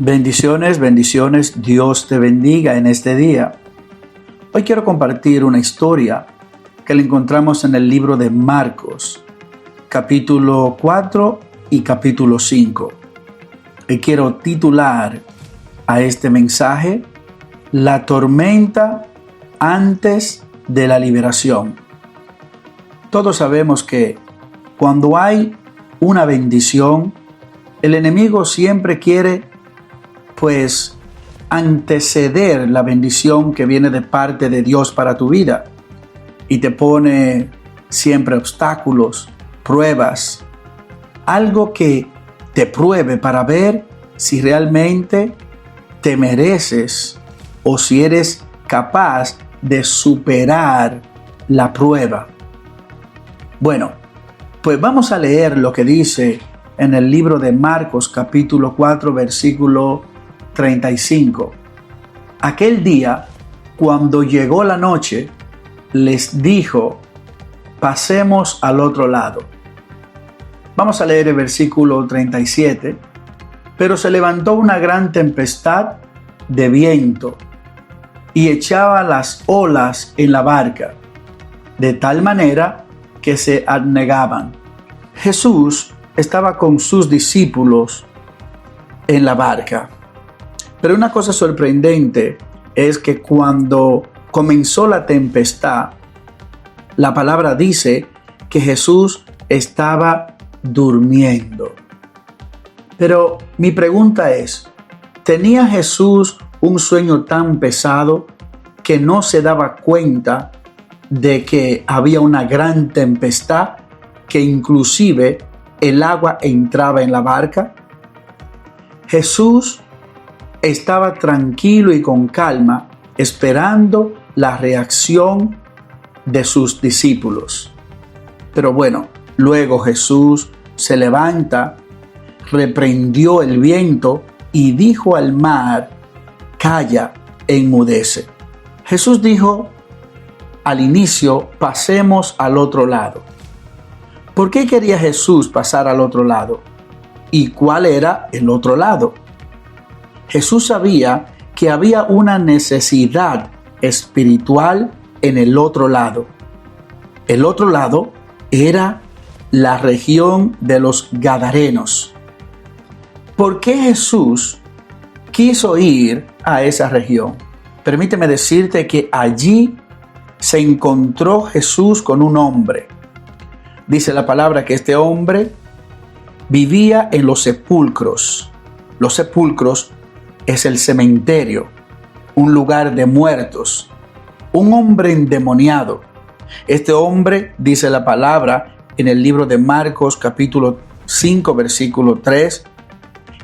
Bendiciones, bendiciones, Dios te bendiga en este día. Hoy quiero compartir una historia que la encontramos en el libro de Marcos, capítulo 4 y capítulo 5. Y quiero titular a este mensaje, La tormenta antes de la liberación. Todos sabemos que cuando hay una bendición, el enemigo siempre quiere anteceder la bendición que viene de parte de Dios para tu vida y te pone siempre obstáculos, pruebas, algo que te pruebe para ver si realmente te mereces o si eres capaz de superar la prueba. Bueno, pues vamos a leer lo que dice en el libro de Marcos capítulo 4 versículo 35. Aquel día, cuando llegó la noche, les dijo: pasemos al otro lado. Vamos a leer el versículo 37. Pero se levantó una gran tempestad de viento y echaba las olas en la barca, de tal manera que se anegaban. Jesús estaba con sus discípulos en la barca. Pero una cosa sorprendente es que cuando comenzó la tempestad, la palabra dice que Jesús estaba durmiendo. Pero mi pregunta es, ¿tenía Jesús un sueño tan pesado que no se daba cuenta de que había una gran tempestad, que inclusive el agua entraba en la barca? Jesús estaba tranquilo y con calma, esperando la reacción de sus discípulos. Pero bueno, luego Jesús se levanta, reprendió el viento y dijo al mar: calla, enmudece. Jesús dijo al inicio: pasemos al otro lado. ¿Por qué quería Jesús pasar al otro lado? ¿Y cuál era el otro lado? Jesús sabía que había una necesidad espiritual en el otro lado. El otro lado era la región de los Gadarenos. ¿Por qué Jesús quiso ir a esa región? Permíteme decirte que allí se encontró Jesús con un hombre. Dice la palabra que este hombre vivía en los sepulcros. Los sepulcros es el cementerio, un lugar de muertos, un hombre endemoniado. Este hombre, dice la palabra en el libro de Marcos capítulo 5 versículo 3,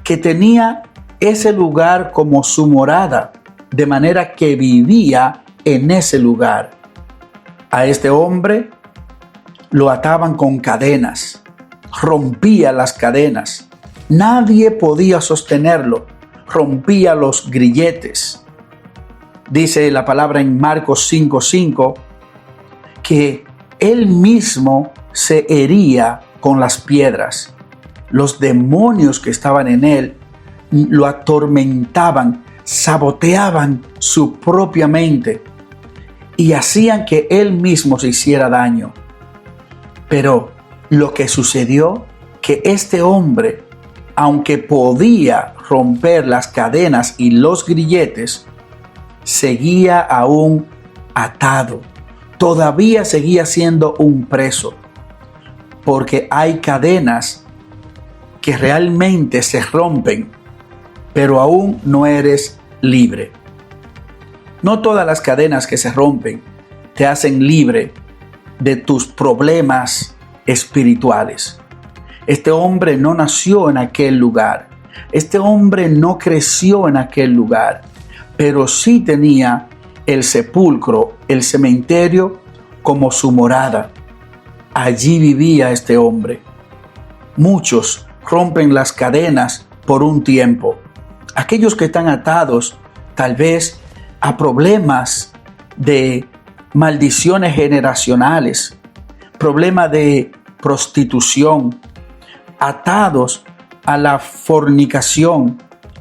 que tenía ese lugar como su morada, de manera que vivía en ese lugar. A este hombre lo ataban con cadenas, rompía las cadenas, nadie podía sostenerlo, rompía los grilletes. Dice la palabra en Marcos 5:5 que él mismo se hería con las piedras. Los demonios que estaban en él lo atormentaban, saboteaban su propia mente y hacían que él mismo se hiciera daño. Pero lo que sucedió, que este hombre, aunque podía romper las cadenas y los grilletes, seguía aún atado. Todavía seguía siendo un preso. Porque hay cadenas que realmente se rompen, pero aún no eres libre. No todas las cadenas que se rompen te hacen libre de tus problemas espirituales. Este hombre no nació en aquel lugar. Este hombre no creció en aquel lugar, pero sí tenía el sepulcro, el cementerio, como su morada. Allí vivía este hombre. Muchos rompen las cadenas por un tiempo. Aquellos que están atados, tal vez a problemas de maldiciones generacionales, problemas de prostitución, atados a la fornicación,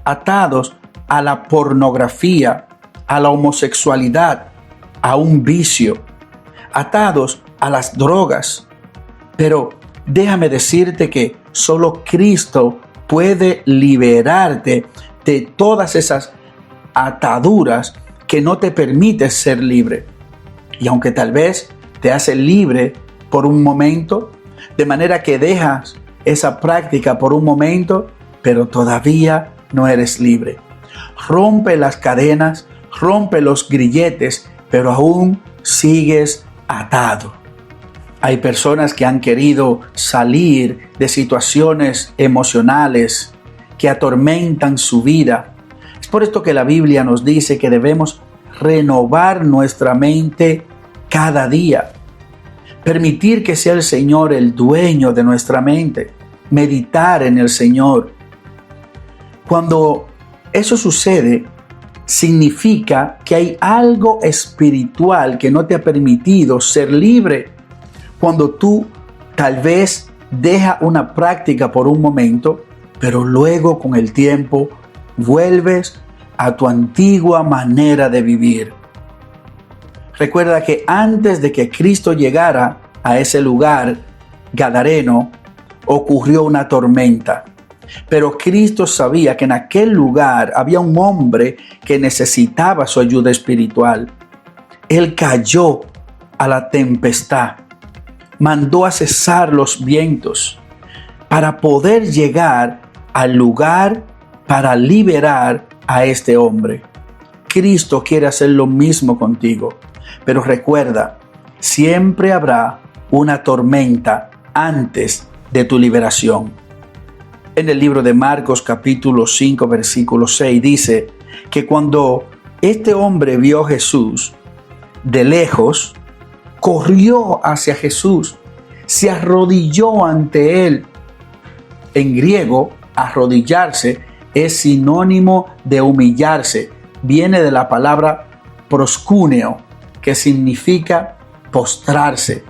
atados a la pornografía, a la homosexualidad, a un vicio, atados a las drogas. Pero déjame decirte que solo Cristo puede liberarte de todas esas ataduras que no te permiten ser libre. Y aunque tal vez te hace libre por un momento, de manera que dejas esa práctica por un momento, pero todavía no eres libre. Rompe las cadenas, rompe los grilletes, pero aún sigues atado. Hay personas que han querido salir de situaciones emocionales que atormentan su vida. Es por esto que la Biblia nos dice que debemos renovar nuestra mente cada día. Permitir que sea el Señor el dueño de nuestra mente. Meditar en el Señor. Cuando eso sucede, significa que hay algo espiritual que no te ha permitido ser libre. Cuando tú tal vez dejas una práctica por un momento, pero luego con el tiempo vuelves a tu antigua manera de vivir. Recuerda que antes de que Cristo llegara a ese lugar gadareno, ocurrió una tormenta. Pero Cristo sabía que en aquel lugar había un hombre que necesitaba su ayuda espiritual. Él cayó a la tempestad, mandó a cesar los vientos para poder llegar al lugar para liberar a este hombre. Cristo quiere hacer lo mismo contigo, pero recuerda, siempre habrá una tormenta antes de tu liberación. En el libro de Marcos capítulo 5 versículo 6 dice que cuando este hombre vio a Jesús de lejos, corrió hacia Jesús, se arrodilló ante él. En griego, arrodillarse es sinónimo de humillarse. Viene de la palabra proscúneo, que significa postrarse.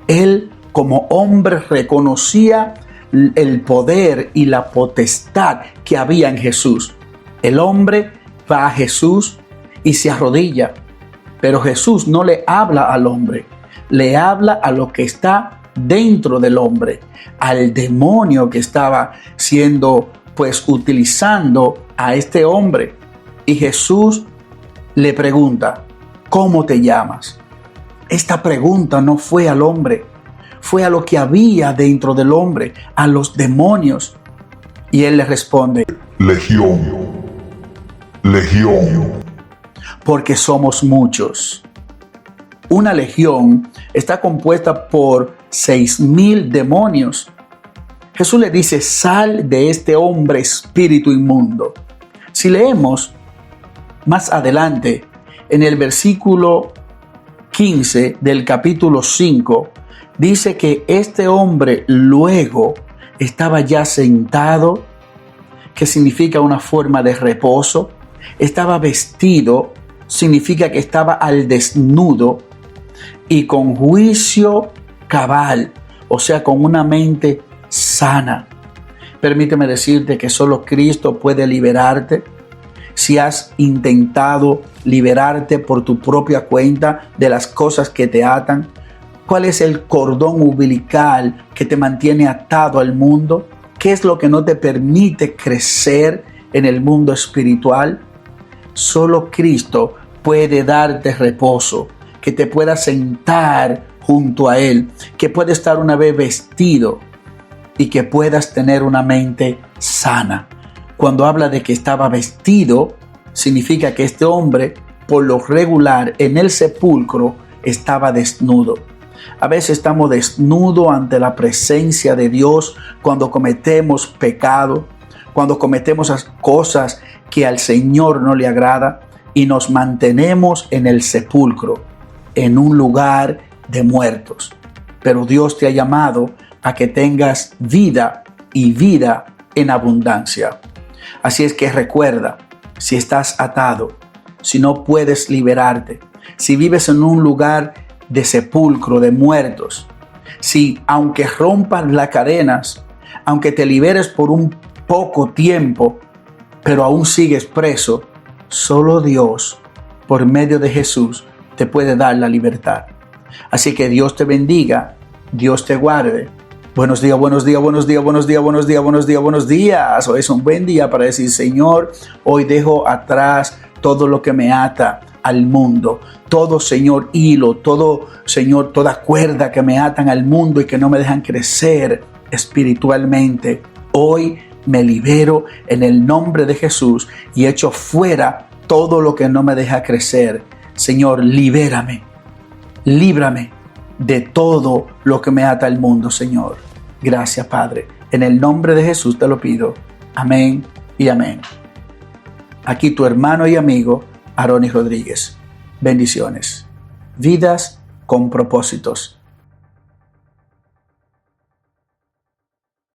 Él, como hombre, reconocía el poder y la potestad que había en Jesús. El hombre va a Jesús y se arrodilla, pero Jesús no le habla al hombre, le habla a lo que está dentro del hombre, al demonio que estaba siendo utilizando a este hombre. Y Jesús le pregunta, ¿cómo te llamas? Esta pregunta no fue al hombre, fue a lo que había dentro del hombre, a los demonios. Y él le responde, Legión, Legión. Porque somos muchos. Una legión está compuesta por 6,000 demonios. Jesús le dice, sal de este hombre, espíritu inmundo. Si leemos más adelante, en el versículo 15 del capítulo 5, dice que este hombre luego estaba ya sentado, que significa una forma de reposo. Estaba vestido, significa que estaba al desnudo y con juicio cabal, o sea, con una mente sana. Permíteme decirte que solo Cristo puede liberarte. Si has intentado liberarte por tu propia cuenta de las cosas que te atan, ¿cuál es el cordón umbilical que te mantiene atado al mundo? ¿Qué es lo que no te permite crecer en el mundo espiritual? Solo Cristo puede darte reposo, que te puedas sentar junto a Él, que puedas estar una vez vestido y que puedas tener una mente sana. Cuando habla de que estaba vestido, significa que este hombre, por lo regular, en el sepulcro, estaba desnudo. A veces estamos desnudos ante la presencia de Dios cuando cometemos pecado, cuando cometemos cosas que al Señor no le agrada y nos mantenemos en el sepulcro, en un lugar de muertos. Pero Dios te ha llamado a que tengas vida y vida en abundancia. Así es que recuerda, si estás atado, si no puedes liberarte, si vives en un lugar de sepulcro, de muertos, si aunque rompan las cadenas, aunque te liberes por un poco tiempo, pero aún sigues preso, solo Dios, por medio de Jesús, te puede dar la libertad. Así que Dios te bendiga, Dios te guarde. Buenos días, buenos días, buenos días, buenos días, buenos días, buenos días, buenos días. Hoy es un buen día para decir, Señor, hoy dejo atrás todo lo que me ata al mundo. Todo, Señor, hilo, todo, Señor, toda cuerda que me atan al mundo y que no me dejan crecer espiritualmente. Hoy me libero en el nombre de Jesús y echo fuera todo lo que no me deja crecer. Señor, libérame, líbrame de todo lo que me ata al mundo, Señor. Gracias, Padre. En el nombre de Jesús te lo pido. Amén y amén. Aquí tu hermano y amigo, Aronis Rodríguez. Bendiciones. Vidas con propósitos.